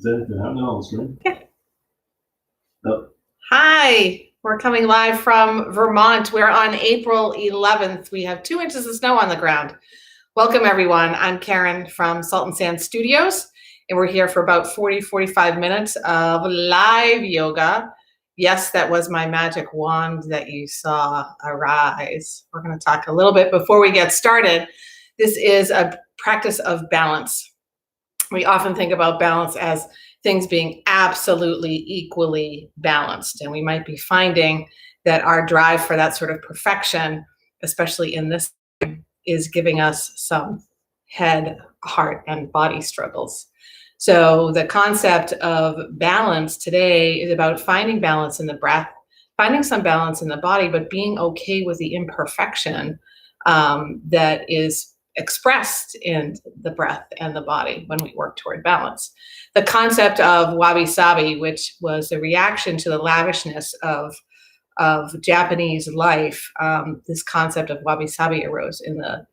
Is anything happening on the screen? Yeah. No. Hi, we're coming live from Vermont. We're on April 11th. We have 2 inches of snow on the ground. Welcome, everyone. I'm Karen from Salt and Sand Studios, and we're here for about 45 minutes of live yoga. Yes, that was my magic wand that you saw arise. We're going to talk a little bit before we get started. This is a practice of balance. We often think about balance as things being absolutely equally balanced. And we might be finding that our drive for that sort of perfection, especially in this, is giving us some head, heart, and body struggles. So the concept of balance today is about finding balance in the breath, finding some balance in the body, but being okay with the imperfection that is expressed in the breath and the body when we work toward balance. The concept of wabi-sabi, which was the reaction to the lavishness of Japanese life, this concept of wabi-sabi arose in the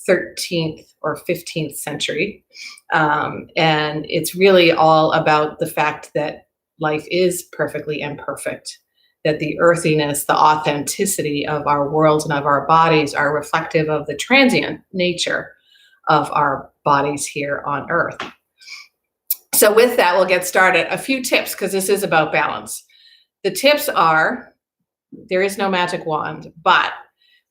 13th or 15th century. And it's really all about the fact that life is perfectly imperfect, that the earthiness, the authenticity of our worlds and of our bodies are reflective of the transient nature of our bodies here on Earth. So with that, we'll get started. A few tips, because this is about balance. The tips are, there is no magic wand, but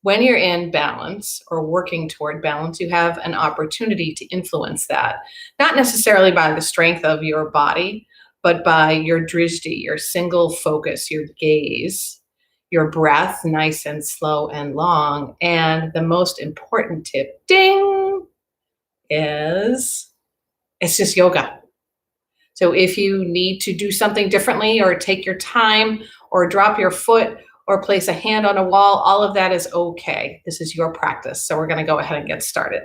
when you're in balance or working toward balance, you have an opportunity to influence that, not necessarily by the strength of your body, but by your drishti, your single focus, your gaze, your breath, nice and slow and long. And the most important tip, ding, is it's just yoga. So if you need to do something differently or take your time or drop your foot or place a hand on a wall, all of that is okay. This is your practice. So we're going to go ahead and get started.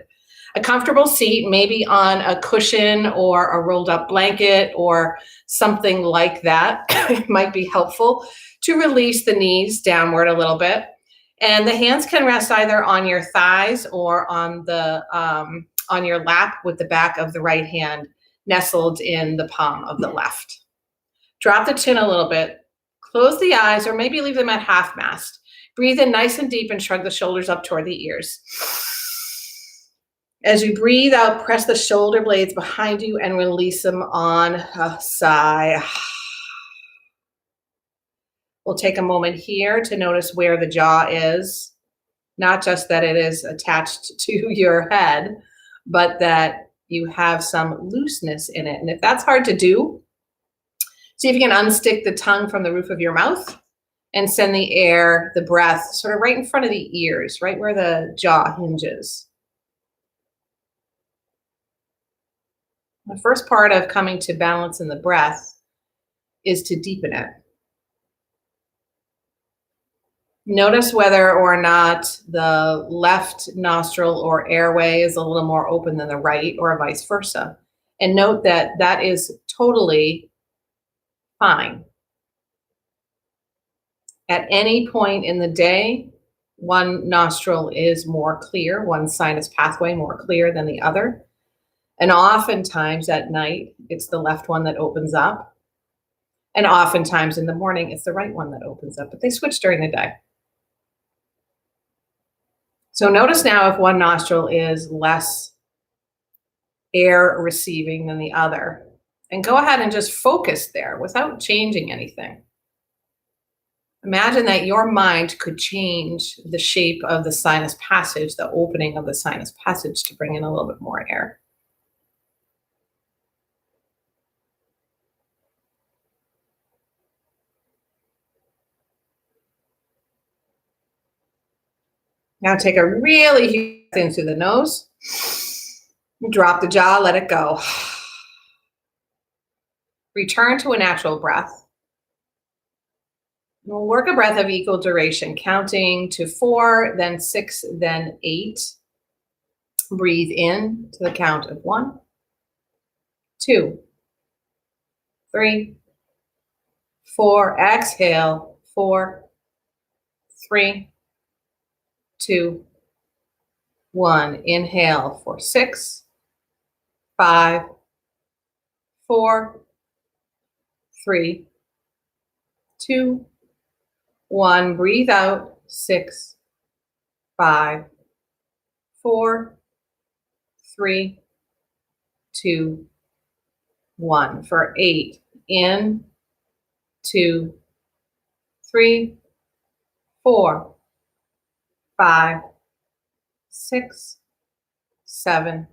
A comfortable seat, maybe on a cushion or a rolled up blanket or something like that. It might be helpful to release the knees downward a little bit. And the hands can rest either on your thighs or on your lap with the back of the right hand nestled in the palm of the left. Drop the chin a little bit. Close the eyes or maybe leave them at half mast. Breathe in nice and deep and shrug the shoulders up toward the ears. As you breathe out, press the shoulder blades behind you and release them on a sigh. We'll take a moment here to notice where the jaw is, not just that it is attached to your head, but that you have some looseness in it. And if that's hard to do, see if you can unstick the tongue from the roof of your mouth and send the air, the breath, sort of right in front of the ears, right where the jaw hinges. The first part of coming to balance in the breath is to deepen it. Notice whether or not the left nostril or airway is a little more open than the right or vice versa. And note that that is totally fine. At any point in the day, one nostril is more clear, one sinus pathway more clear than the other. And oftentimes at night, it's the left one that opens up. And oftentimes in the morning, it's the right one that opens up, but they switch during the day. So notice now if one nostril is less air receiving than the other. And go ahead and just focus there without changing anything. Imagine that your mind could change the shape of the sinus passage, the opening of the sinus passage to bring in a little bit more air. Now take a really huge breath in through the nose. Drop the jaw, let it go. Return to a natural breath. We'll work a breath of equal duration, counting to 4, then 6, then 8. Breathe in to the count of 1, 2, 3, 4. Exhale, 4, 3, 2, 1. Inhale for 6, 5, 4, 3, 2, 1. Breathe out. 6, 5, 4, 3, 2, 1. For 8. In, 2, 3, 4, 5, 6, 7,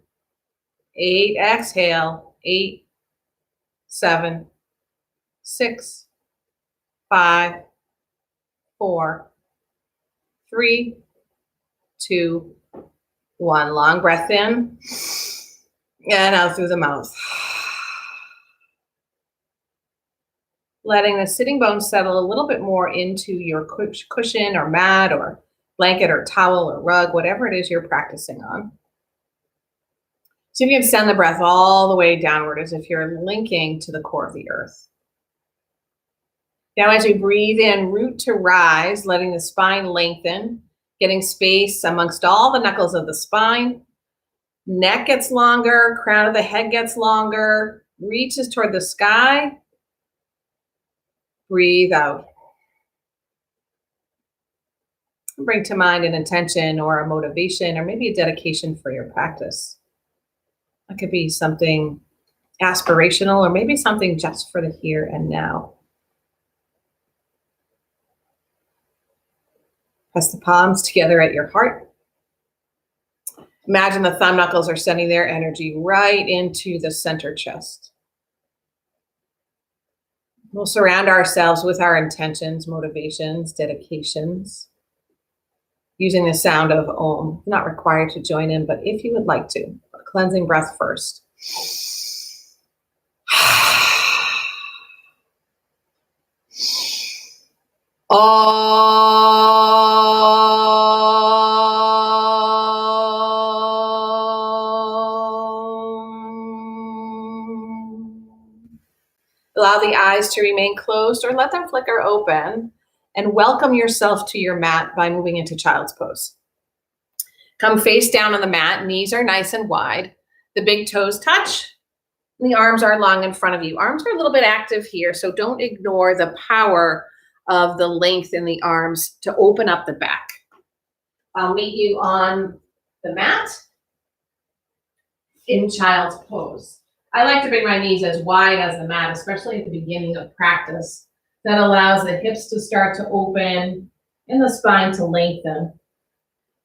8. Exhale. 8, 7, 6, 5, 4, 3, 2, 1. Long breath in and out through the mouth. Letting the sitting bones settle a little bit more into your cushion or mat or blanket or towel or rug, whatever it is you're practicing on. So you can send the breath all the way downward as if you're linking to the core of the earth. Now as you breathe in, root to rise, letting the spine lengthen, getting space amongst all the knuckles of the spine. Neck gets longer, crown of the head gets longer, reaches toward the sky. Breathe out. Bring to mind an intention or a motivation or maybe a dedication for your practice. That could be something aspirational or maybe something just for the here and now. Press the palms together at your heart. Imagine the thumb knuckles are sending their energy right into the center chest. We'll surround ourselves with our intentions, motivations, dedications, using the sound of Om. Not required to join in, but if you would like to, a cleansing breath first. Allow the eyes to remain closed or let them flicker open, and welcome yourself to your mat by moving into child's pose. Come face down on the mat. Knees are nice and wide. The big toes touch. And the arms are long in front of you. Arms are a little bit active here, so don't ignore the power of the length in the arms to open up the back. I'll meet you on the mat in child's pose. I like to bring my knees as wide as the mat, especially at the beginning of practice. That allows the hips to start to open and the spine to lengthen.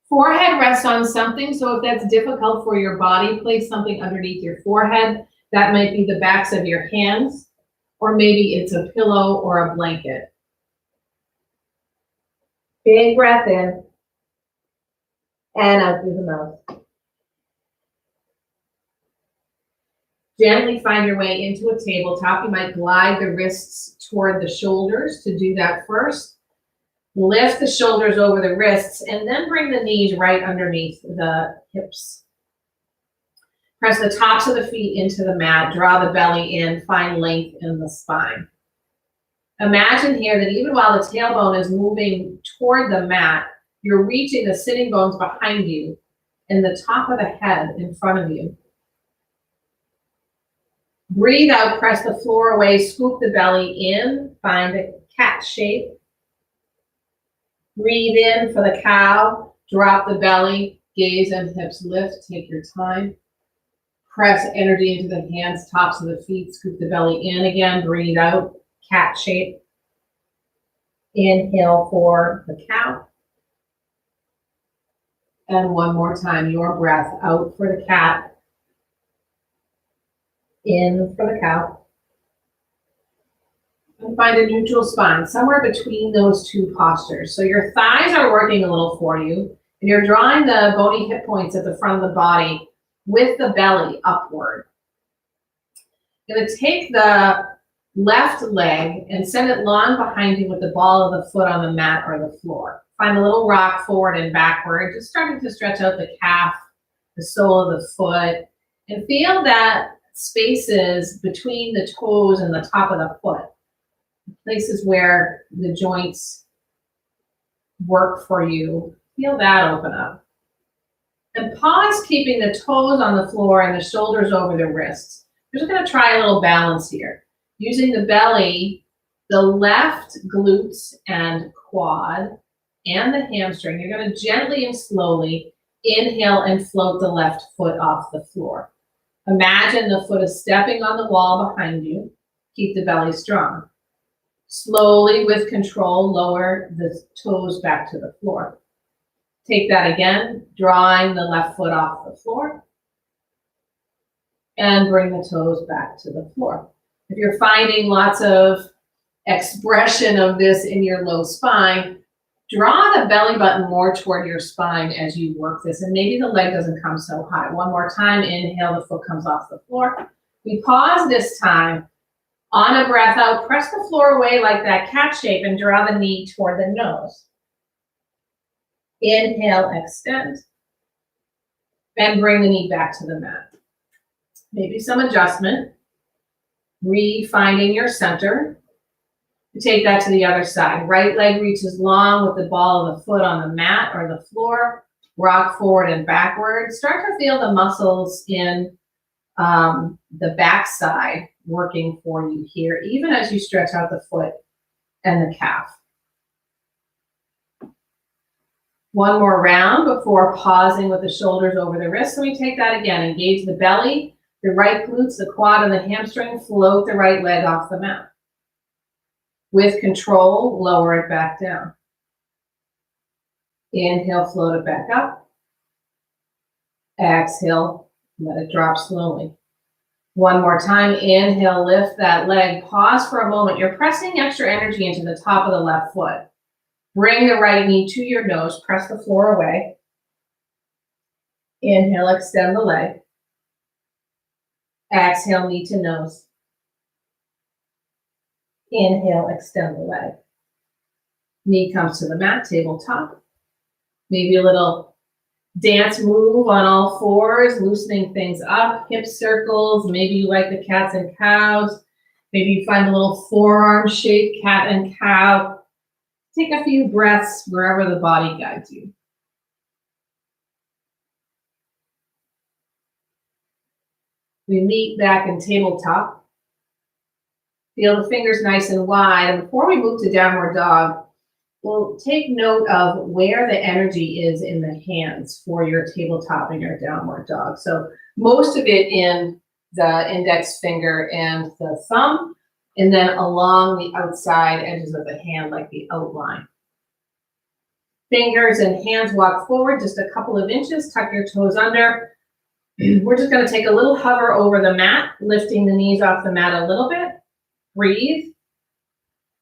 Forehead rests on something, so if that's difficult for your body, place something underneath your forehead. That might be the backs of your hands, or maybe it's a pillow or a blanket. Big breath in and out through the mouth. Gently find your way into a tabletop. You might glide the wrists toward the shoulders. To do that first, lift the shoulders over the wrists and then bring the knees right underneath the hips. Press the tops of the feet into the mat. Draw the belly in. Find length in the spine. Imagine here that even while the tailbone is moving toward the mat, you're reaching the sitting bones behind you and the top of the head in front of you. Breathe out, press the floor away, scoop the belly in, find a cat shape. Breathe in for the cow, drop the belly, gaze and hips lift, take your time. Press energy into the hands, tops of the feet, scoop the belly in again, breathe out, cat shape. Inhale for the cow. And one more time, your breath out for the cat. In for the cow. And find a neutral spine, somewhere between those two postures. So your thighs are working a little for you, and you're drawing the bony hip points at the front of the body with the belly upward. You're going to take the left leg and send it long behind you with the ball of the foot on the mat or the floor. Find a little rock forward and backward, just starting to stretch out the calf, the sole of the foot, and feel that spaces between the toes and the top of the foot, places where the joints work for you. Feel that open up. And pause, keeping the toes on the floor and the shoulders over the wrists. We're just gonna try a little balance here. Using the belly, the left glutes and quad, and the hamstring. You're gonna gently and slowly inhale and float the left foot off the floor. Imagine the foot is stepping on the wall behind you. Keep the belly strong. Slowly, with control, lower the toes back to the floor. Take that again, drawing the left foot off the floor. And bring the toes back to the floor. If you're finding lots of expression of this in your low spine, draw the belly button more toward your spine as you work this, and maybe the leg doesn't come so high. One more time, inhale, the foot comes off the floor. We pause this time. On a breath out, press the floor away like that cat shape and draw the knee toward the nose. Inhale, extend, and bring the knee back to the mat. Maybe some adjustment. Refinding your center. Take that to the other side. Right leg reaches long with the ball of the foot on the mat or the floor. Rock forward and backward. Start to feel the muscles in the back side working for you here, even as you stretch out the foot and the calf. One more round before pausing with the shoulders over the wrists. So we take that again. Engage the belly, the right glutes, the quad, and the hamstring. Float the right leg off the mat. With control, lower it back down. Inhale, float it back up. Exhale, let it drop slowly. One more time, inhale, lift that leg. Pause for a moment. You're pressing extra energy into the top of the left foot. Bring the right knee to your nose. Press the floor away. Inhale, extend the leg. Exhale, knee to nose. Inhale, extend the leg. Knee comes to the mat, tabletop. Maybe a little dance move on all fours, loosening things up, hip circles. Maybe you like the cats and cows. Maybe you find a little forearm shaped cat and cow. Take a few breaths wherever the body guides you. We meet back in tabletop. Feel the fingers nice and wide. And before we move to downward dog, we'll take note of where the energy is in the hands for your tabletop and your downward dog. So most of it in the index finger and the thumb, and then along the outside edges of the hand, like the outline. Fingers and hands walk forward just a couple of inches, tuck your toes under. We're just going to take a little hover over the mat, lifting the knees off the mat a little bit. Breathe.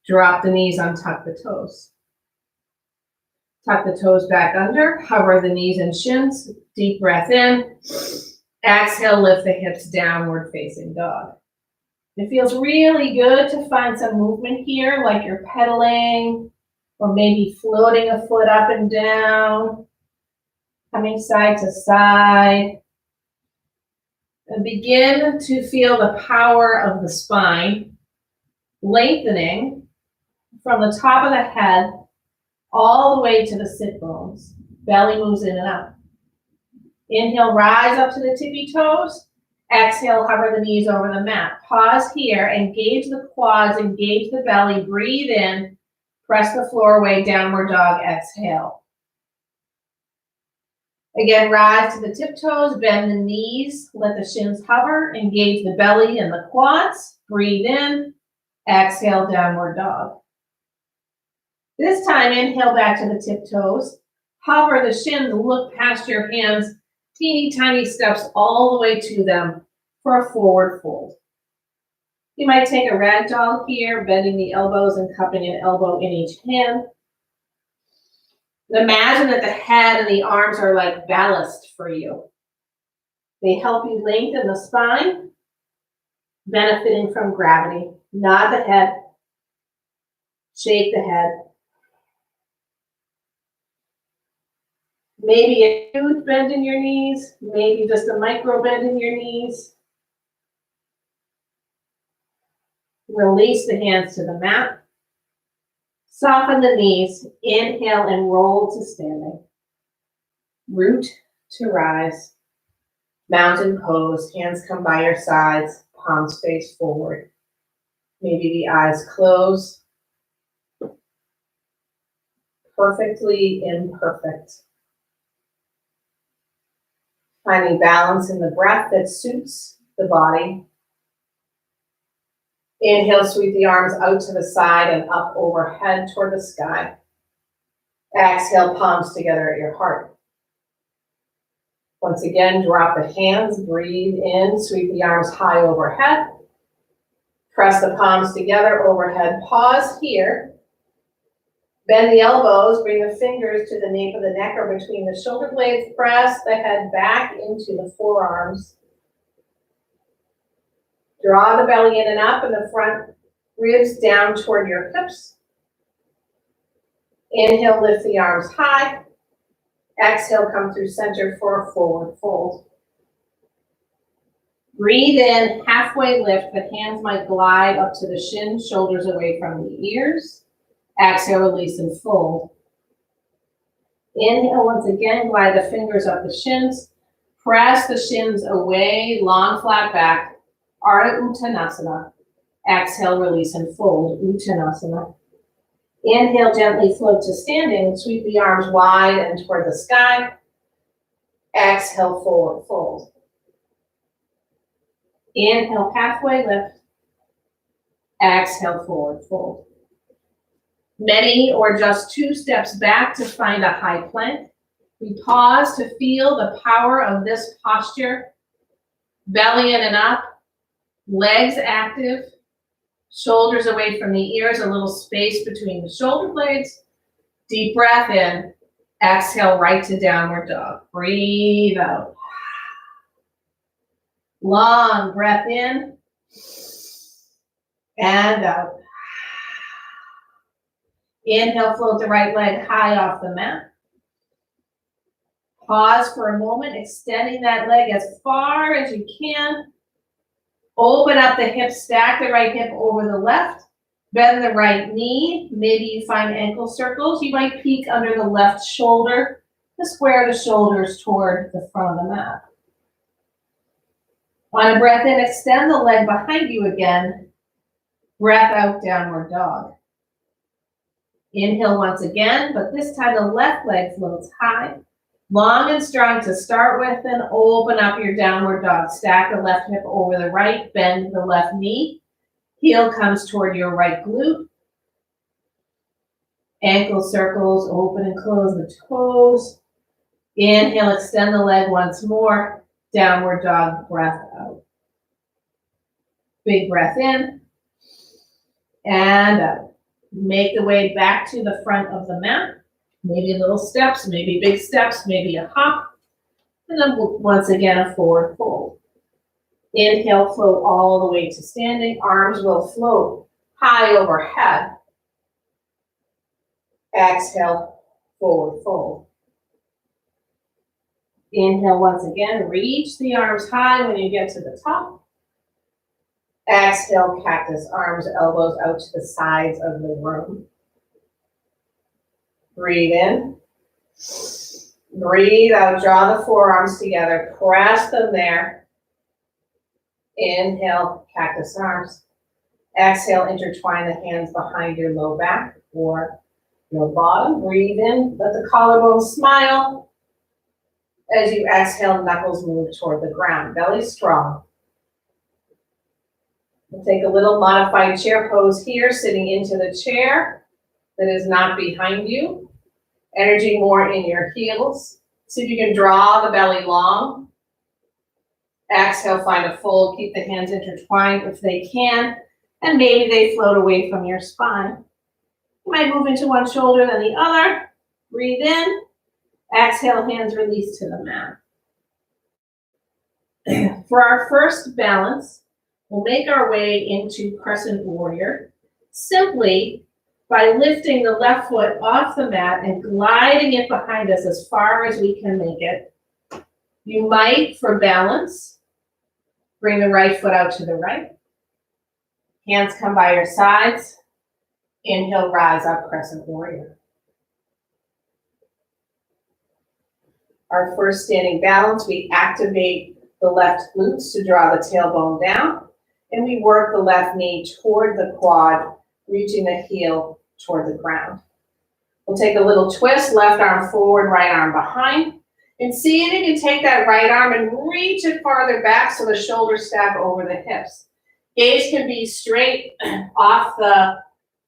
Drop the knees, untuck the toes. Tuck the toes back under, hover the knees and shins. Deep breath in. Exhale, lift the hips, downward facing dog. It feels really good to find some movement here, like you're pedaling or maybe floating a foot up and down, coming side to side. And begin to feel the power of the spine lengthening from the top of the head all the way to the sit bones. Belly moves in and up. Inhale, rise up to the tippy toes. Exhale, hover the knees over the mat. Pause here, engage the quads, engage the belly, breathe in, press the floor away, downward dog, exhale. Again, rise to the tiptoes, bend the knees, let the shins hover, engage the belly and the quads, breathe in, exhale, downward dog. This time, inhale back to the tiptoes, hover the shins, look past your hands, teeny tiny steps all the way to them for a forward fold. You might take a ragdoll here, bending the elbows and cupping an elbow in each hand. Imagine that the head and the arms are like ballast for you. They help you lengthen the spine, benefiting from gravity. Nod the head, shake the head. Maybe a huge bend in your knees, maybe just a micro bend in your knees. Release the hands to the mat. Soften the knees. Inhale and roll to standing. Root to rise. Mountain pose. Hands come by your sides. Palms face forward. Maybe the eyes close. Perfectly imperfect. Finding balance in the breath that suits the body. Inhale, sweep the arms out to the side and up overhead toward the sky. Exhale, palms together at your heart. Once again, drop the hands, breathe in, sweep the arms high overhead. Press the palms together overhead. Pause here. Bend the elbows, bring the fingers to the nape of the neck or between the shoulder blades. Press the head back into the forearms. Draw the belly in and up and the front ribs down toward your hips. Inhale, lift the arms high. Exhale, come through center for a forward fold. Breathe in, halfway lift. The hands might glide up to the shins, shoulders away from the ears. Exhale, release and fold. Inhale, once again, glide the fingers up the shins. Press the shins away, long flat back. Ardha Uttanasana. Exhale, release and fold, Uttanasana. Inhale, gently float to standing. Sweep the arms wide and toward the sky. Exhale, forward fold. Inhale, halfway lift. Exhale, forward fold. Many or just 2 steps back to find a high plank. We pause to feel the power of this posture. Belly in and up, legs active, shoulders away from the ears, a little space between the shoulder blades. Deep breath in, exhale right to downward dog. Breathe out. Long breath in and out. Inhale, float the right leg high off the mat. Pause for a moment, extending that leg as far as you can. Open up the hips, stack the right hip over the left. Bend the right knee. Maybe you find ankle circles. You might peek under the left shoulder to square the shoulders toward the front of the mat. On a breath in, extend the leg behind you again. Breath out, downward dog. Inhale once again, but this time the left leg floats high. Long and strong to start with, and open up your downward dog. Stack the left hip over the right, bend the left knee. Heel comes toward your right glute. Ankle circles, open and close the toes. Inhale, extend the leg once more. Downward dog, breath out. Big breath in and out. Make the way back to the front of the mat. Maybe little steps, maybe big steps, maybe a hop. And then once again, a forward fold. Inhale, float all the way to standing. Arms will float high overhead. Exhale, forward fold. Inhale once again, reach the arms high when you get to the top. Exhale, cactus arms, elbows out to the sides of the room. Breathe in. Breathe out, draw the forearms together, press them there. Inhale, cactus arms. Exhale, intertwine the hands behind your low back or your bottom. Breathe in, let the collarbone smile. As you exhale, knuckles move toward the ground, belly strong. We'll take a little modified chair pose here, sitting into the chair that is not behind you. Energy more in your heels. See if you can draw the belly long. Exhale, find a fold. Keep the hands intertwined if they can. And maybe they float away from your spine. You might move into one shoulder then the other. Breathe in. Exhale, hands release to the mat. For our first balance, we'll make our way into crescent warrior. Simply by lifting the left foot off the mat and gliding it behind us as far as we can make it. You might, for balance, bring the right foot out to the right. Hands come by your sides. Inhale, rise up, crescent warrior. Our first standing balance, we activate the left glutes to draw the tailbone down. And we work the left knee toward the quad, reaching the heel toward the ground. We'll take a little twist, left arm forward, right arm behind. And see if you can take that right arm and reach it farther back so the shoulders stack over the hips. Gaze can be straight off the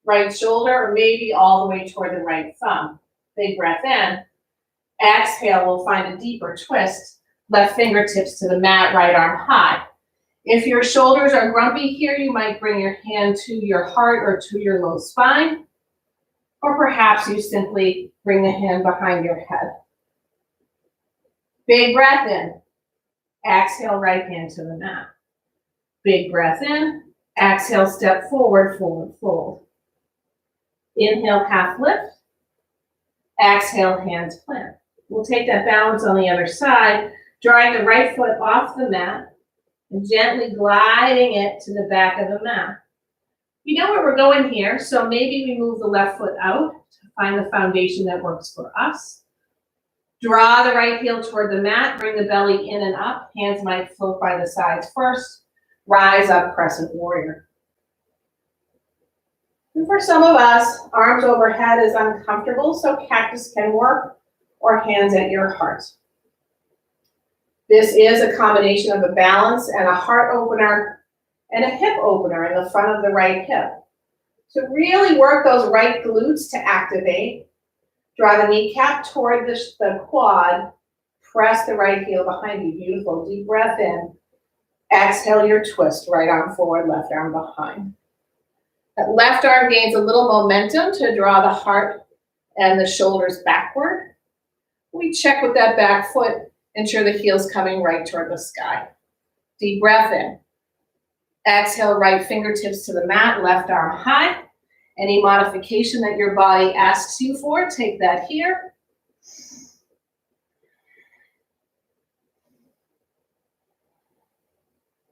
right shoulder or maybe all the way toward the right thumb. Big breath in. Exhale, we'll find a deeper twist. Left fingertips to the mat, right arm high. If your shoulders are grumpy here, you might bring your hand to your heart or to your low spine. Or perhaps you simply bring the hand behind your head. Big breath in. Exhale, right hand to the mat. Big breath in. Exhale, step forward, forward fold. Inhale, half lift. Exhale, hands plant. We'll take that balance on the other side, drawing the right foot off the mat and gently gliding it to the back of the mat. You know where we're going here, so maybe we move the left foot out to find the foundation that works for us. Draw the right heel toward the mat, bring the belly in and up. Hands might float by the sides first. Rise up, crescent warrior. And for some of us, arms overhead is uncomfortable, so cactus can work, or hands at your heart. This is a combination of a balance and a heart opener and a hip opener in the front of the right hip. So really work those right glutes to activate. Draw the kneecap toward the quad. Press the right heel behind you. Beautiful. Deep breath in. Exhale your twist. Right arm forward, left arm behind. That left arm gains a little momentum to draw the heart and the shoulders backward. We check with that back foot. Ensure the heel's coming right toward the sky. Deep breath in. Exhale, right fingertips to the mat, left arm high. Any modification that your body asks you for, take that here.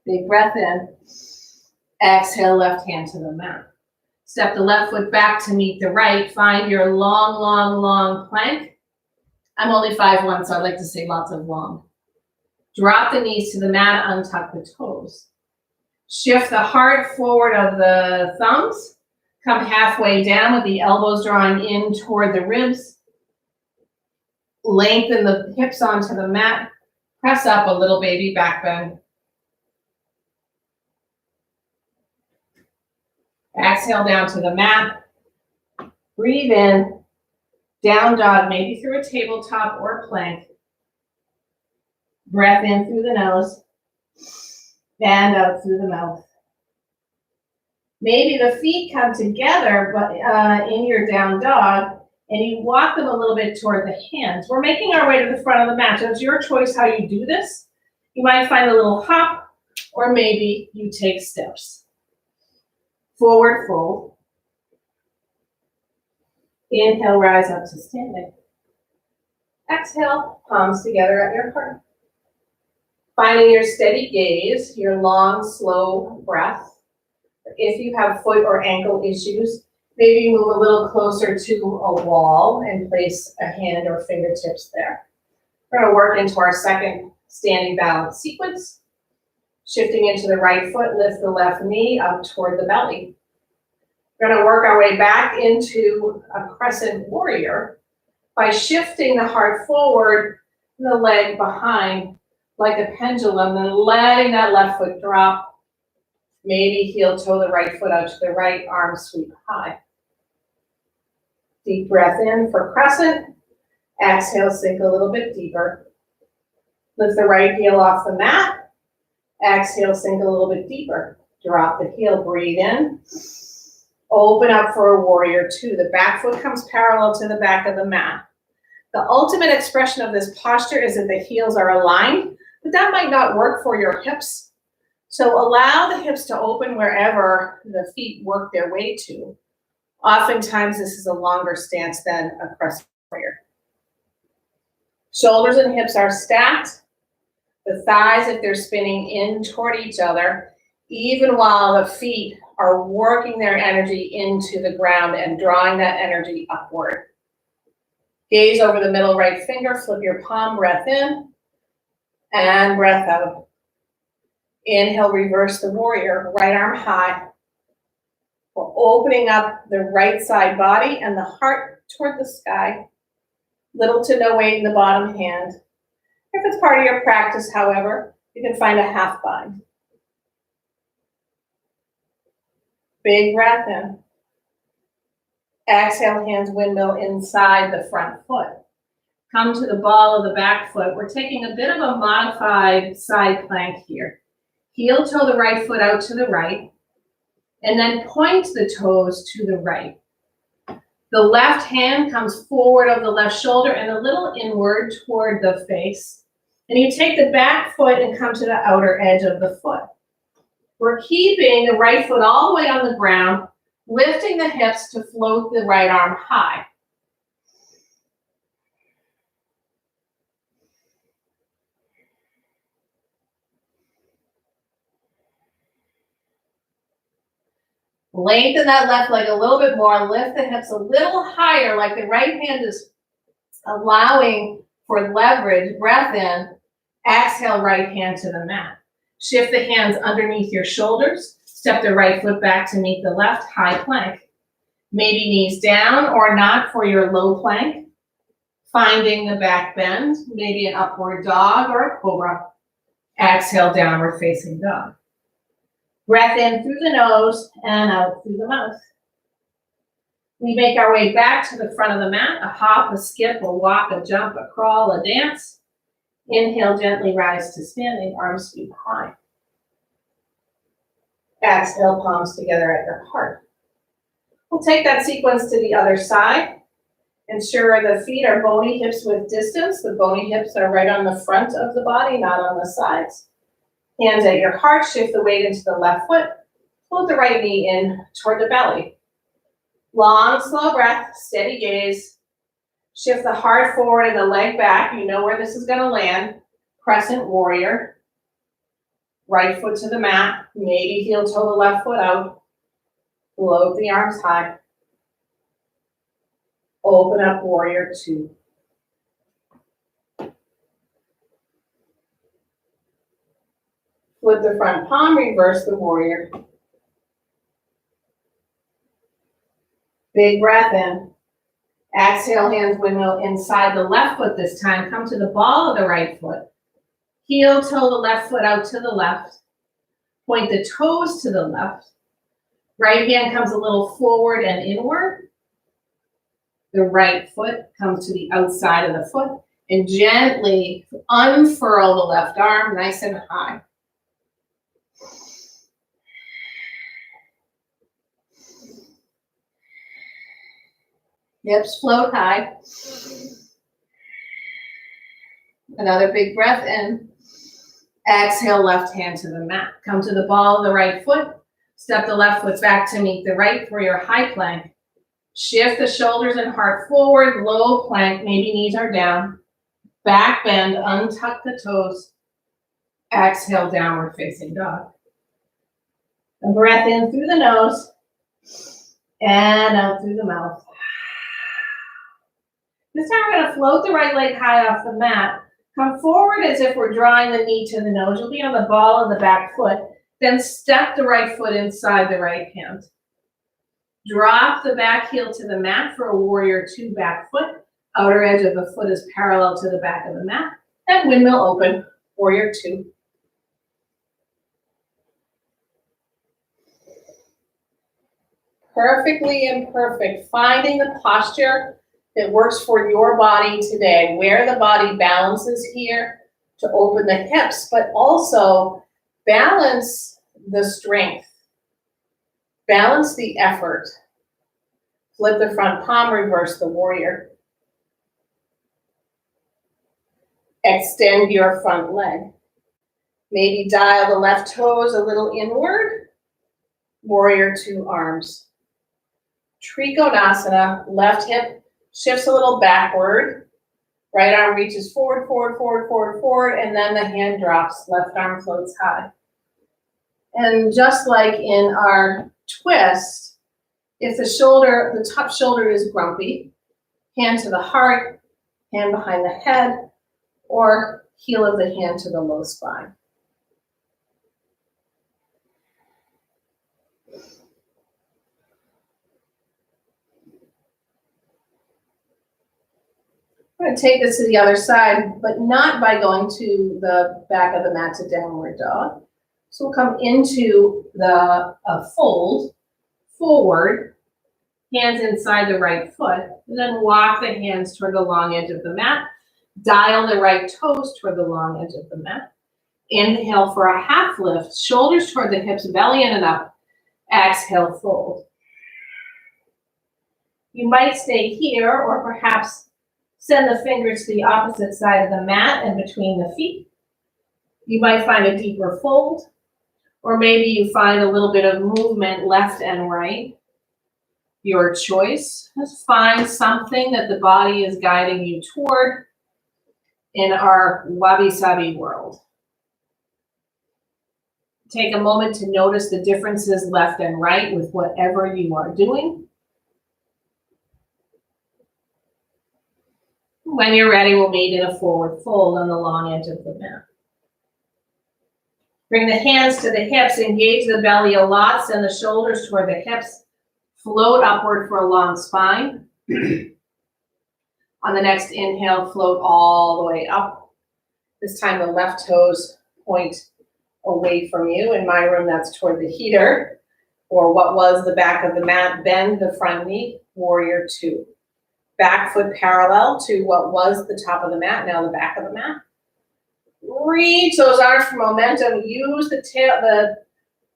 Big breath in. Exhale, left hand to the mat. Step the left foot back to meet the right. Find your long, long, long plank. I'm only 5'1", so I like to say lots of long. Drop the knees to the mat, untuck the toes. Shift the heart forward of the thumbs. Come halfway down with the elbows drawing in toward the ribs. Lengthen the hips onto the mat. Press up a little baby back bend. Exhale down to the mat. Breathe in. Down dog, maybe through a tabletop or a plank. Breath in through the nose. And out through the mouth. Maybe the feet come together but in your down dog, and you walk them a little bit toward the hands. We're making our way to the front of the mat, so it's your choice how you do this. You might find a little hop, or maybe you take steps. Forward fold. Inhale, rise up to standing. Exhale, palms together at your heart. Finding your steady gaze, your long, slow breath. If you have foot or ankle issues, maybe move a little closer to a wall and place a hand or fingertips there. We're going to work into our second standing balance sequence. Shifting into the right foot, lift the left knee up toward the belly. We're going to work our way back into a crescent warrior by shifting the heart forward and the leg behind like a pendulum, and letting that left foot drop. Maybe heel toe the right foot out to the right, arm sweep high. Deep breath in for crescent. Exhale, sink a little bit deeper. Lift the right heel off the mat. Exhale, sink a little bit deeper. Drop the heel, breathe in. Open up for a warrior two. The back foot comes parallel to the back of the mat. The ultimate expression of this posture is that the heels are aligned, but that might not work for your hips. So allow the hips to open wherever the feet work their way to. Oftentimes, this is a longer stance than a crescent warrior. Shoulders and hips are stacked. The thighs, if they're spinning in toward each other, even while the feet are working their energy into the ground and drawing that energy upward. Gaze over the middle right finger, flip your palm, breath in, and breath out. Inhale, reverse the warrior, right arm high. We're opening up the right side body and the heart toward the sky. Little to no weight in the bottom hand. If it's part of your practice, however, you can find a half bind. Big breath in. Exhale, hands windmill inside the front foot. Come to the ball of the back foot. We're taking a bit of a modified side plank here. Heel toe the right foot out to the right, and then point the toes to the right. The left hand comes forward of the left shoulder and a little inward toward the face. And you take the back foot and come to the outer edge of the foot. We're keeping the right foot all the way on the ground, lifting the hips to float the right arm high. Lengthen that left leg a little bit more, lift the hips a little higher, like the right hand is allowing for leverage. Breath in, exhale, right hand to the mat. Shift the hands underneath your shoulders, step the right foot back to meet the left, high plank. Maybe knees down or not for your low plank. Finding the back bend, maybe an upward dog or a cobra. Exhale, downward facing dog. Breath in through the nose and out through the mouth. We make our way back to the front of the mat, a hop, a skip, a walk, a jump, a crawl, a dance. Inhale, gently rise to standing, arms sweep high. Exhale, palms together at your heart. We'll take that sequence to the other side. Ensure the feet are bony hips with distance. The bony hips are right on the front of the body, not on the sides. Hands at your heart, shift the weight into the left foot. Float the right knee in toward the belly. Long, slow breath, steady gaze. Shift the heart forward and the leg back. You know where this is going to land. Crescent warrior. Right foot to the mat. Maybe heel toe the left foot out. Float the arms high. Open up warrior two. Flip the front palm, reverse the warrior. Big breath in. Exhale, hands windmill inside the left foot this time. Come to the ball of the right foot. Heel toe the left foot out to the left. Point the toes to the left. Right hand comes a little forward and inward. The right foot comes to the outside of the foot. And gently unfurl the left arm, nice and high. Hips float high. Another big breath in. Exhale, left hand to the mat. Come to the ball of the right foot. Step the left foot back to meet the right for your high plank. Shift the shoulders and heart forward, low plank, maybe knees are down. Back bend, untuck the toes. Exhale, downward facing dog. A breath in through the nose and out through the mouth. This time we're going to float the right leg high off the mat. Come forward as if we're drawing the knee to the nose. You'll be on the ball of the back foot. Then step the right foot inside the right hand. Drop the back heel to the mat for a warrior two back foot. Outer edge of the foot is parallel to the back of the mat. And windmill open, warrior two. Perfectly imperfect. Finding the posture that works for your body today, where the body balances here to open the hips, but also balance the strength, balance the effort. Flip the front palm, reverse the warrior. Extend your front leg. Maybe dial the left toes a little inward. Warrior two arms. Trikonasana, left hip shifts a little backward. Right arm reaches forward, forward, forward, forward, forward, and then the hand drops. Left arm floats high. And just like in our twist, if the top shoulder is grumpy, hand to the heart, hand behind the head, or heel of the hand to the low spine. I'm going to take this to the other side, but not by going to the back of the mat to downward dog. So we'll come into the fold, forward, hands inside the right foot, and then walk the hands toward the long edge of the mat. Dial the right toes toward the long edge of the mat. Inhale for a half lift, shoulders toward the hips, belly in and up. Exhale, fold. You might stay here, or perhaps send the fingers to the opposite side of the mat and between the feet. You might find a deeper fold, or maybe you find a little bit of movement left and right. Your choice. Just find something that the body is guiding you toward in our wabi-sabi world. Take a moment to notice the differences left and right with whatever you are doing. When you're ready, we'll meet in a forward fold on the long edge of the mat. Bring the hands to the hips, engage the belly a lot, send the shoulders toward the hips, float upward for a long spine. On the next inhale, float all the way up. This time the left toes point away from you. In my room, that's toward the heater, or what was the back of the mat. Bend the front knee, warrior two. Back foot parallel to what was the top of the mat, now the back of the mat. Reach those arms for momentum. Use the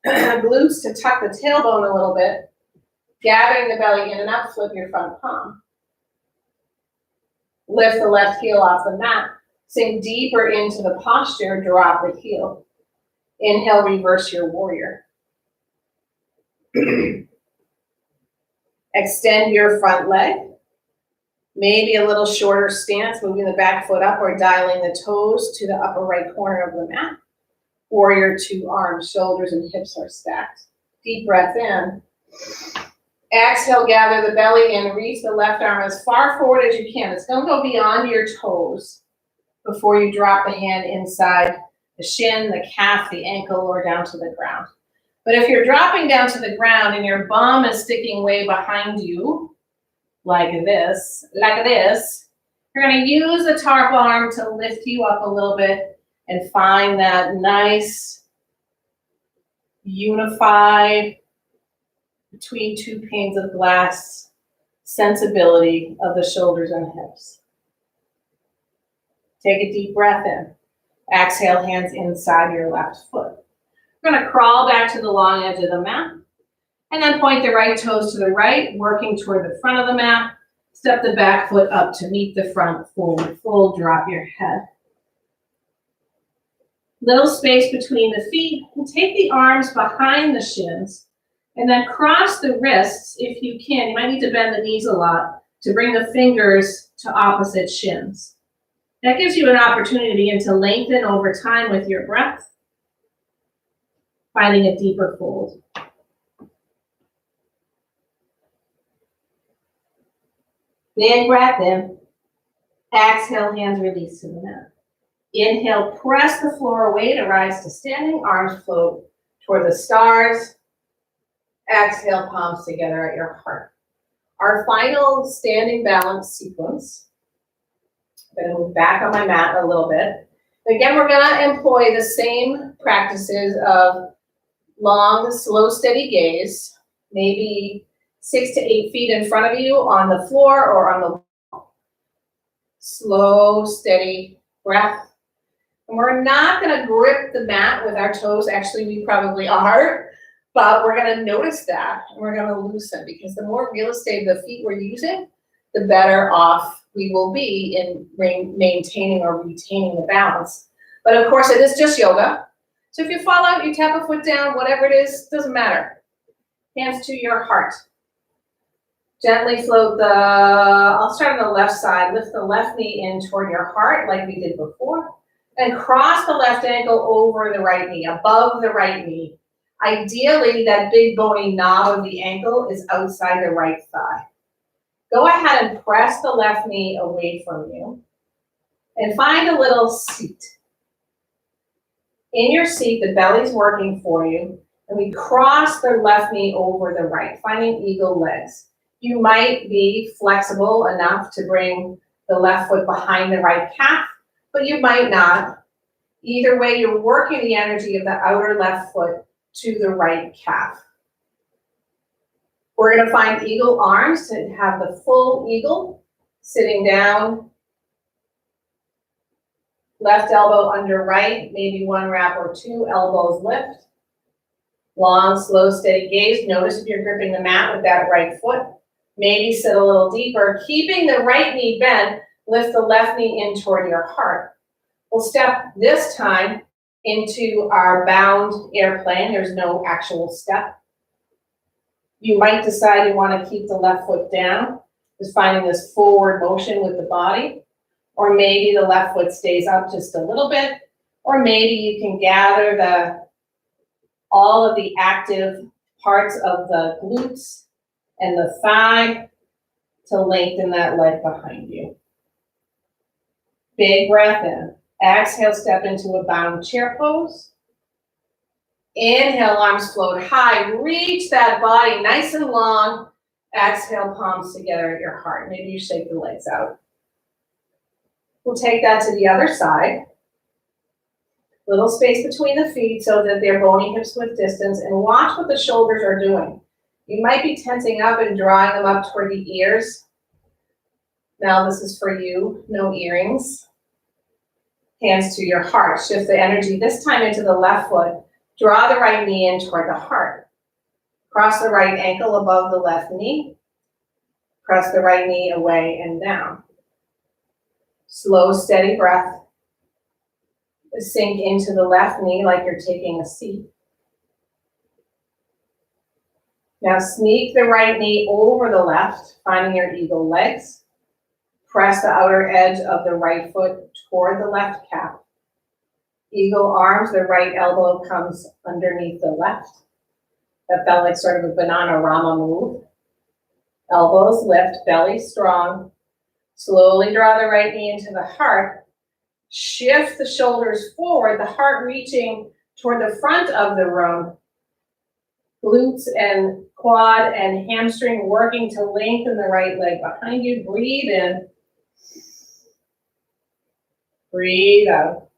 glutes to tuck the tailbone a little bit. Gathering the belly in and up, flip your front palm. Lift the left heel off the mat. Sink deeper into the posture, drop the heel. Inhale, reverse your warrior. Extend your front leg. Maybe a little shorter stance, moving the back foot up or dialing the toes to the upper right corner of the mat. Warrior two, arms, shoulders, and hips are stacked. Deep breath in. Exhale, gather the belly in, reach the left arm as far forward as you can. It's going to go beyond your toes before you drop the hand inside the shin, the calf, the ankle, or down to the ground. But if you're dropping down to the ground and your bum is sticking way behind you, like this, you're going to use the tarp arm to lift you up a little bit and find that nice, unified, between two panes of glass sensibility of the shoulders and hips. Take a deep breath in. Exhale, hands inside your left foot. We're going to crawl back to the long edge of the mat. And then point the right toes to the right, working toward the front of the mat. Step the back foot up to meet the front, forward fold, drop your head. Little space between the feet, and take the arms behind the shins, and then cross the wrists if you can. You might need to bend the knees a lot to bring the fingers to opposite shins. That gives you an opportunity to begin to lengthen over time with your breath, finding a deeper fold. Big breath in. Exhale, hands release to the mat. Inhale, press the floor away to rise to standing. Arms float toward the stars. Exhale, palms together at your heart. Our final standing balance sequence. I'm going to move back on my mat a little bit. Again, we're going to employ the same practices of long, slow, steady gaze, maybe 6 to 8 feet in front of you on the floor or on the wall. Slow, steady breath. And we're not going to grip the mat with our toes. Actually, we probably are, but we're going to notice that and we're going to loosen, because the more real estate of the feet we're using, the better off we will be in maintaining or retaining the balance. But of course, it is just yoga. So if you fall out, you tap a foot down, whatever it is, doesn't matter. Hands to your heart. Gently float I'll start on the left side. Lift the left knee in toward your heart like we did before. And cross the left ankle over the right knee, above the right knee. Ideally, that big bony knob of the ankle is outside the right thigh. Go ahead and press the left knee away from you. And find a little seat. In your seat, the belly's working for you. And we cross the left knee over the right, finding eagle legs. You might be flexible enough to bring the left foot behind the right calf, but you might not. Either way, you're working the energy of the outer left foot to the right calf. We're going to find eagle arms to have the full eagle, sitting down, left elbow under right, maybe one wrap or two, elbows lift. Long, slow, steady gaze. Notice if you're gripping the mat with that right foot. Maybe sit a little deeper. Keeping the right knee bent, lift the left knee in toward your heart. We'll step this time into our bound airplane. There's no actual step. You might decide you want to keep the left foot down, just finding this forward motion with the body. Or maybe the left foot stays up just a little bit. Or maybe you can gather all of the active parts of the glutes and the thigh to lengthen that leg behind you. Big breath in. Exhale, step into a bound chair pose. Inhale, arms float high. Reach that body nice and long. Exhale, palms together at your heart. Maybe you shake the legs out. We'll take that to the other side. Little space between the feet so that they're bony hips width distance, and watch what the shoulders are doing. You might be tensing up and drawing them up toward the ears. Now this is for you, no earrings. Hands to your heart. Shift the energy this time into the left foot. Draw the right knee in toward the heart. Cross the right ankle above the left knee. Press the right knee away and down. Slow, steady breath. Sink into the left knee like you're taking a seat. Now sneak the right knee over the left, finding your eagle legs. Press the outer edge of the right foot toward the left calf. Eagle arms, the right elbow comes underneath the left. That felt like sort of a banana-rama move. Elbows lift, belly strong. Slowly draw the right knee into the heart. Shift the shoulders forward, the heart reaching toward the front of the room. Glutes and quad and hamstring working to lengthen the right leg behind you. Breathe in. Breathe out.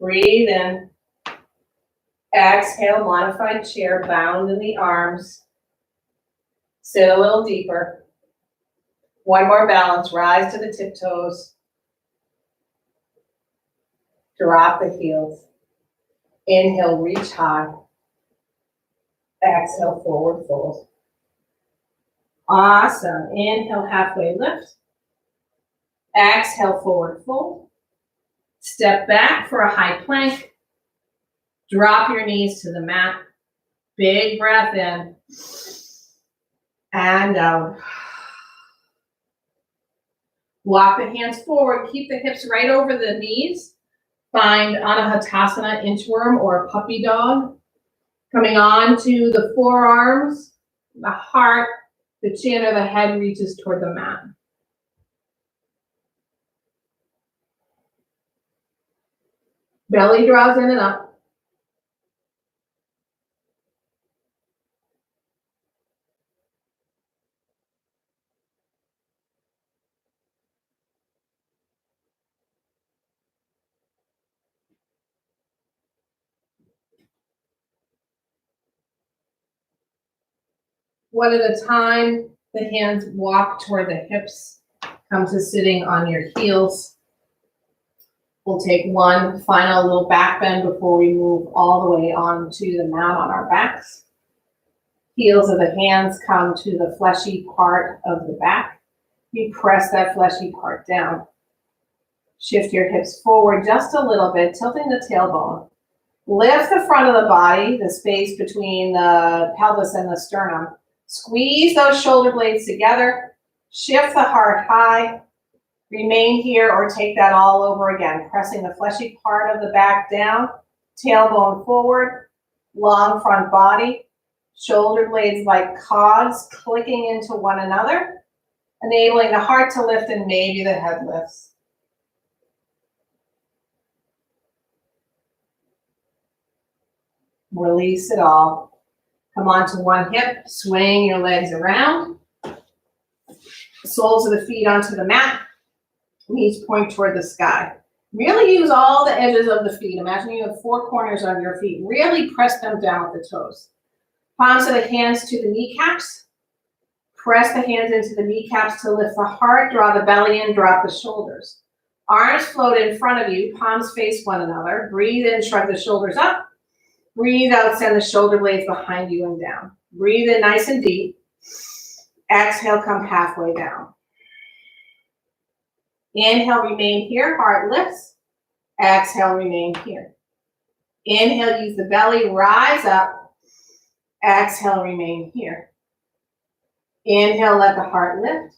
Breathe in. Exhale, modified chair, bound in the arms. Sit a little deeper. One more balance, rise to the tiptoes. Drop the heels. Inhale, reach high. Exhale, forward fold. Awesome. Inhale, halfway lift. Exhale, forward fold. Step back for a high plank. Drop your knees to the mat. Big breath in. And out. Walk the hands forward. Keep the hips right over the knees. Find Anahatasana, inchworm, or puppy dog. Coming on to the forearms, the heart, the chin, or the head reaches toward the mat. Belly draws in and up. One at a time, the hands walk toward the hips. Come to sitting on your heels. We'll take one final little back bend before we move all the way onto the mat on our backs. Heels of the hands come to the fleshy part of the back. You press that fleshy part down. Shift your hips forward just a little bit, tilting the tailbone. Lift the front of the body, the space between the pelvis and the sternum. Squeeze those shoulder blades together. Shift the heart high. Remain here or take that all over again. Pressing the fleshy part of the back down. Tailbone forward. Long front body. Shoulder blades like cogs clicking into one another. Enabling the heart to lift and maybe the head lifts. Release it all. Come onto one hip, swing your legs around. Soles of the feet onto the mat. Knees point toward the sky. Really use all the edges of the feet. Imagine you have 4 corners of your feet. Really press them down with the toes. Palms of the hands to the kneecaps. Press the hands into the kneecaps to lift the heart, draw the belly in, drop the shoulders. Arms float in front of you, palms face one another. Breathe in, shrug the shoulders up. Breathe out, send the shoulder blades behind you and down. Breathe in nice and deep. Exhale, come halfway down. Inhale, remain here, heart lifts. Exhale, remain here. Inhale, use the belly, rise up. Exhale, remain here. Inhale, let the heart lift.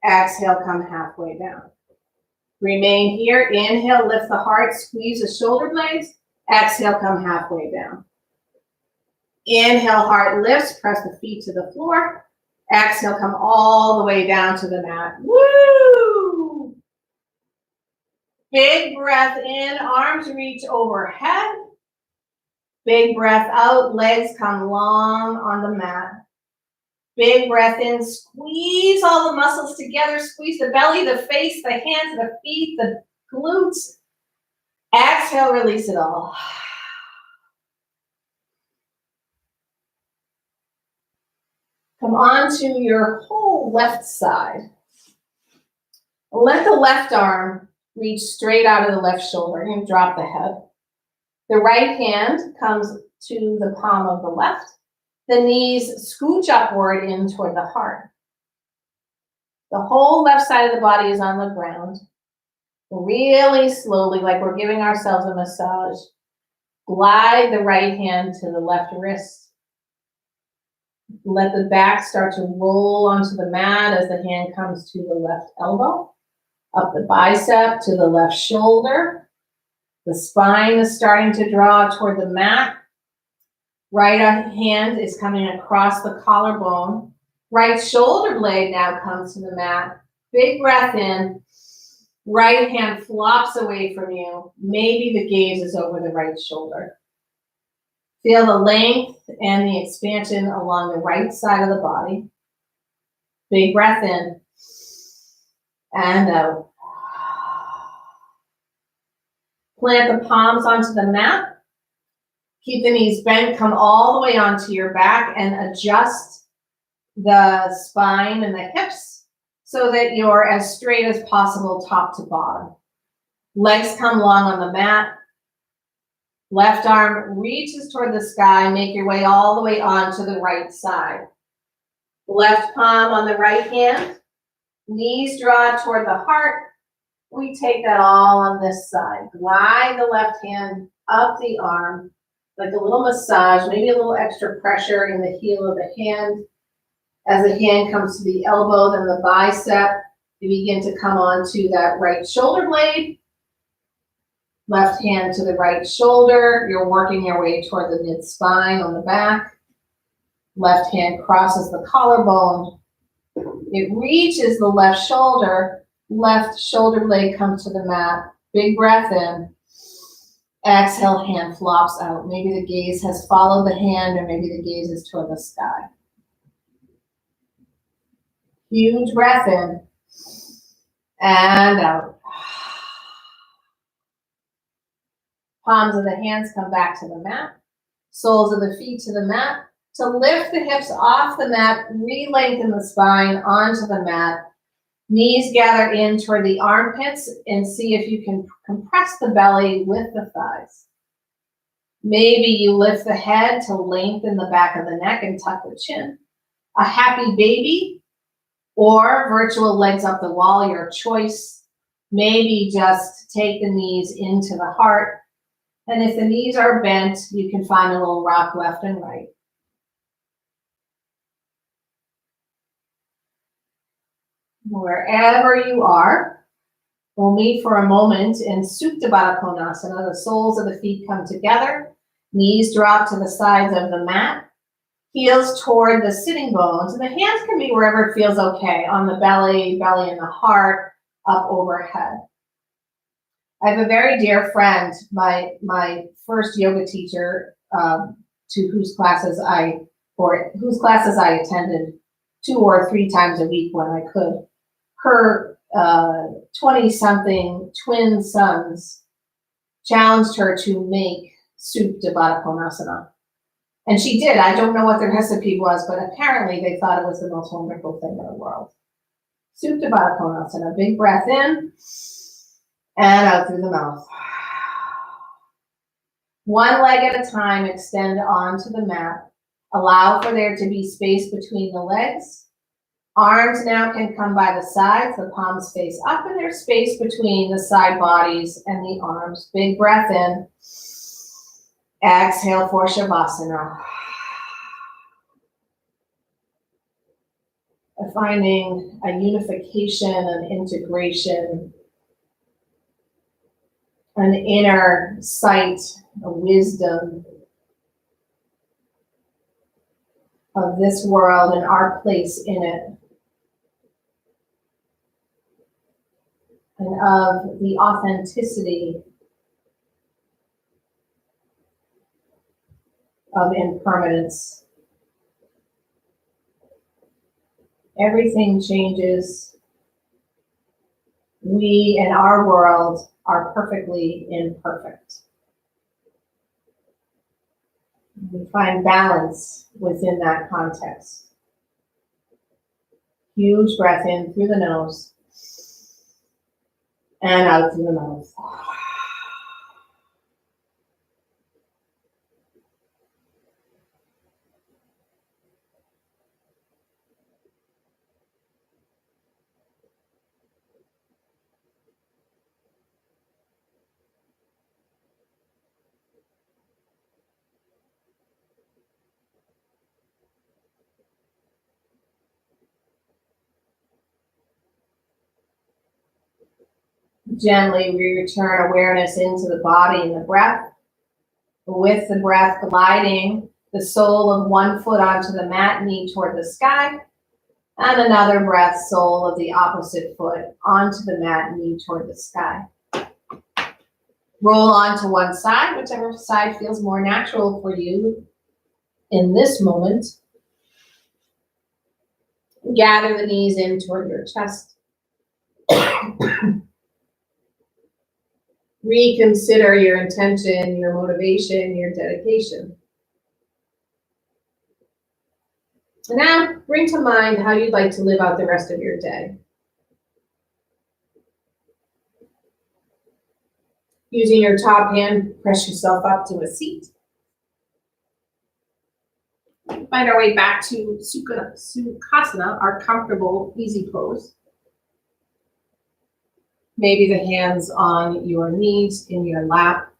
Exhale, come halfway down. Remain here. Inhale, lift the heart, squeeze the shoulder blades. Exhale, come halfway down. Inhale, heart lifts, press the feet to the floor. Exhale, come all the way down to the mat. Woo! Big breath in, arms reach overhead. Big breath out, legs come long on the mat. Big breath in, squeeze all the muscles together, squeeze the belly, the face, the hands, the feet, the glutes. Exhale, release it all. Come on to your whole left side. Let the left arm reach straight out of the left shoulder. You're going to drop the head. The right hand comes to the palm of the left. The knees scooch upward in toward the heart. The whole left side of the body is on the ground. Really slowly, like we're giving ourselves a massage, glide the right hand to the left wrist. Let the back start to roll onto the mat as the hand comes to the left elbow, up the bicep to the left shoulder. The spine is starting to draw toward the mat. Right hand is coming across the collarbone. Right shoulder blade now comes to the mat. Big breath in. Right hand flops away from you. Maybe the gaze is over the right shoulder. Feel the length and the expansion along the right side of the body. Big breath in and out. Plant the palms onto the mat. Keep the knees bent, come all the way onto your back and adjust the spine and the hips so that you're as straight as possible top to bottom. Legs come long on the mat. Left arm reaches toward the sky. Make your way all the way onto the right side. Left palm on the right hand. Knees draw toward the heart. We take that all on this side. Glide the left hand up the arm, like a little massage, maybe a little extra pressure in the heel of the hand. As the hand comes to the elbow, then the bicep, you begin to come onto that right shoulder blade. Left hand to the right shoulder. You're working your way toward the mid-spine on the back. Left hand crosses the collarbone. It reaches the left shoulder. Left shoulder blade comes to the mat. Big breath in. Exhale, hand flops out. Maybe the gaze has followed the hand, or maybe the gaze is toward the sky. Huge breath in and out. Palms of the hands come back to the mat. Soles of the feet to the mat. To lift the hips off the mat, re-lengthen the spine onto the mat. Knees gather in toward the armpits and see if you can compress the belly with the thighs. Maybe you lift the head to lengthen the back of the neck and tuck the chin. A happy baby or virtual legs up the wall, your choice. Maybe just take the knees into the heart. And if the knees are bent, you can find a little rock left and right. Wherever you are, we'll meet for a moment in Supta Baddha Konasana. The soles of the feet come together, knees drop to the sides of the mat, heels toward the sitting bones, and the hands can be wherever it feels okay, on the belly, belly and the heart, up overhead. I have a very dear friend, my first yoga teacher, to whose classes I attended 2 or 3 times a week when I could. Her 20-something twin sons challenged her to make Supta Baddha Konasana. And she did. I don't know what the recipe was, but apparently they thought it was the most wonderful thing in the world. Supta Baddha Konasana. Big breath in and out through the mouth. One leg at a time, extend onto the mat. Allow for there to be space between the legs. Arms now can come by the sides, the palms face up, and there's space between the side bodies and the arms. Big breath in. Exhale for Shavasana. Finding a unification, an integration, an inner sight, a wisdom of this world and our place in it, and of the authenticity of impermanence. Everything changes. We and our world are perfectly imperfect. We find balance within that context. Huge breath in through the nose and out through the mouth. Gently we return awareness into the body and the breath. With the breath gliding the sole of one foot onto the mat, knee toward the sky. And another breath, sole of the opposite foot onto the mat, knee toward the sky. Roll onto one side, whichever side feels more natural for you in this moment. Gather the knees in toward your chest. Reconsider your intention, your motivation, your dedication. And now bring to mind how you'd like to live out the rest of your day. Using your top hand, press yourself up to a seat. Find our way back to Sukhasana, our comfortable, easy pose. Maybe the hands on your knees in your lap.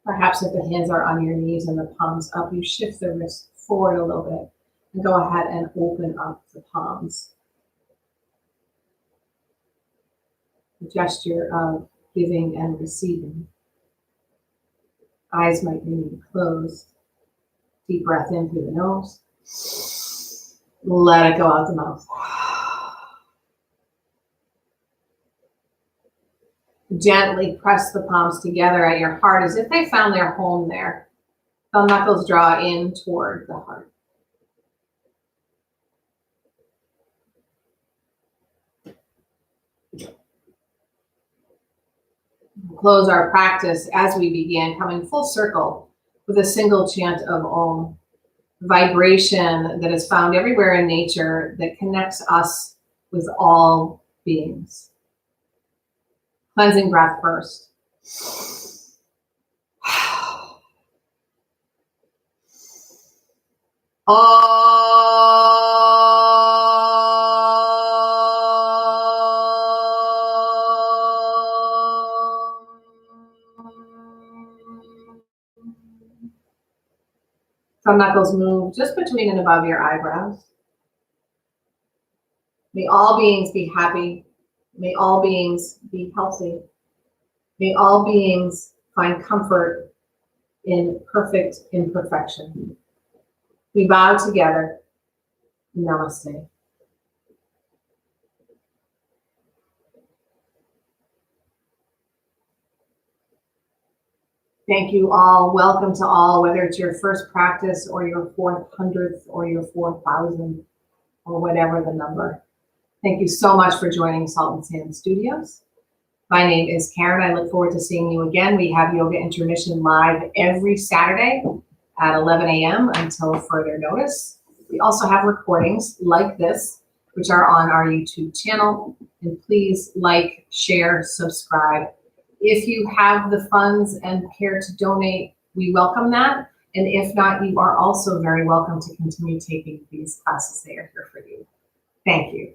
Perhaps if the hands are on your knees and the palms up, you shift the wrist forward a little bit and go ahead and open up the palms. The gesture of giving and receiving. Eyes might remain closed. Deep breath in through the nose. Let it go out the mouth. Gently press the palms together at your heart as if they found their home there. Thumb knuckles draw in toward the heart. We'll close our practice as we begin, coming full circle with a single chant of Om, vibration that is found everywhere in nature that connects us with all beings. Cleansing breath first. Thumb knuckles move just between and above your eyebrows. May all beings be happy. May all beings be healthy. May all beings find comfort in perfect imperfection. We bow together. Namaste. Thank you all. Welcome to all, whether it's your first practice or your 400th or your 4,000th or whatever the number. Thank you so much for joining Salt and Sand Studios. My name is Karen. I look forward to seeing you again. We have Yoga Intermission live every Saturday at 11 a.m. until further notice. We also have recordings like this, which are on our YouTube channel. And please like, share, subscribe. If you have the funds and care to donate, we welcome that. And if not, you are also very welcome to continue taking these classes. They are here for you. Thank you.